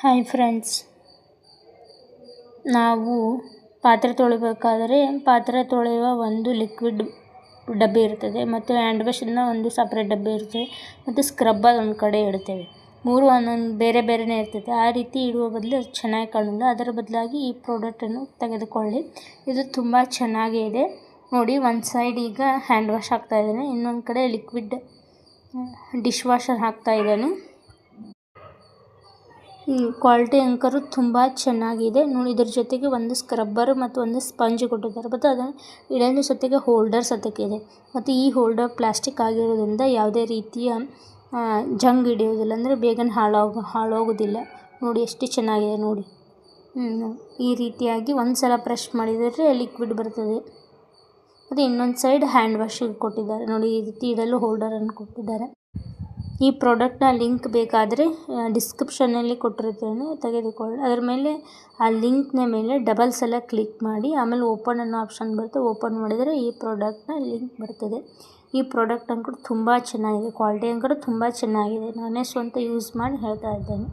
Hi friends, ನಾವು ಪಾತ್ರೆ ತೊಳಿಬೇಕಾದರೆ ಪಾತ್ರೆ ತೊಳೆಯುವ ಒಂದು ಲಿಕ್ವಿಡ್ ಡಬ್ಬಿ ಇರ್ತದೆ ಮತ್ತು ಹ್ಯಾಂಡ್ ವಾಶಿನ ಒಂದು ಸಪ್ರೇಟ್ ಡಬ್ಬಿ ಇರ್ತದೆ ಮತ್ತು ಸ್ಕ್ರಬ್ಬರ್ ಒಂದು ಕಡೆ ಇಡ್ತೇವೆ. ಮೂರು ಒಂದೊಂದು ಬೇರೆ ಬೇರೆನೇ ಇರ್ತದೆ. ಆ ರೀತಿ ಇಡುವ ಬದಲು ಅದು ಚೆನ್ನಾಗಿ ಕಾಣಲ್ಲ. ಅದರ ಬದಲಾಗಿ ಈ ಪ್ರಾಡಕ್ಟನ್ನು ತೆಗೆದುಕೊಳ್ಳಿ. ಇದು ತುಂಬ ಚೆನ್ನಾಗಿದೆ. ನೋಡಿ, ಒಂದು ಸೈಡ್ ಈಗ ಹ್ಯಾಂಡ್ ವಾಶ್ ಹಾಕ್ತಾ ಇದ್ದಾನೆ, ಇನ್ನೊಂದು ಕಡೆ ಲಿಕ್ವಿಡ್ ಡಿಶ್ ವಾಷರ್ ಹಾಕ್ತಾ ಇದ್ದಾನೆ. ಕ್ವಾಲಿಟಿ ಅಂಕರು ತುಂಬ ಚೆನ್ನಾಗಿದೆ. ನೋಡಿ, ಇದ್ರ ಜೊತೆಗೆ ಒಂದು ಸ್ಕ್ರಬ್ಬರ್ ಮತ್ತು ಒಂದು ಸ್ಪಂಜ್ ಕೊಟ್ಟಿದ್ದಾರೆ ಮತ್ತು ಅದನ್ನು ಇಡಲು ಜೊತೆಗೆ ಹೋಲ್ಡರ್ ಸತಕ್ಕೆ ಇದೆ ಮತ್ತು ಈ ಹೋಲ್ಡರ್ ಪ್ಲಾಸ್ಟಿಕ್ ಆಗಿರೋದ್ರಿಂದ ಯಾವುದೇ ರೀತಿಯ ಜಂಗ್ ಹಿಡಿಯೋದಿಲ್ಲ, ಅಂದರೆ ಬೇಗನೆ ಹಾಳಾಗೋದಿಲ್ಲ. ನೋಡಿ ಎಷ್ಟು ಚೆನ್ನಾಗಿದೆ. ನೋಡಿ, ಈ ರೀತಿಯಾಗಿ ಒಂದು ಸಲ ಪ್ರೆಸ್ ಮಾಡಿದರೆ ಲಿಕ್ವಿಡ್ ಬರ್ತದೆ ಮತ್ತು ಇನ್ನೊಂದು ಸೈಡ್ ಹ್ಯಾಂಡ್ ವಾಶಿಗೆ ಕೊಟ್ಟಿದ್ದಾರೆ. ನೋಡಿ, ಈ ರೀತಿ ಇಡಲು ಹೋಲ್ಡರನ್ನು ಕೊಟ್ಟಿದ್ದಾರೆ. ಈ ಪ್ರಾಡಕ್ಟ್ನ ಲಿಂಕ್ ಬೇಕಾದರೆ ಡಿಸ್ಕ್ರಿಪ್ಷನ್ನಲ್ಲಿ ಕೊಟ್ಟಿರ್ತೇನೆ, ತೆಗೆದುಕೊಳ್ಳಿ. ಅದರ ಮೇಲೆ ಆ ಲಿಂಕ್ನ ಮೇಲೆ ಡಬಲ್ ಸಲ ಕ್ಲಿಕ್ ಮಾಡಿ, ಆಮೇಲೆ ಓಪನ್ ಅನ್ನೋ ಆಪ್ಷನ್ ಬರುತ್ತೆ. ಓಪನ್ ಮಾಡಿದರೆ ಈ ಪ್ರಾಡಕ್ಟ್ನ ಲಿಂಕ್ ಬರ್ತದೆ. ಈ ಪ್ರಾಡಕ್ಟ್ ಅಂಕರು ತುಂಬ ಚೆನ್ನಾಗಿದೆ. ಕ್ವಾಲಿಟಿ ಅಂಕರು ತುಂಬ ಚೆನ್ನಾಗಿದೆ. ನಾನೇ ಸ್ವಂತ ಯೂಸ್ ಮಾಡಿ ಹೇಳ್ತಾ ಇದ್ದೇನೆ.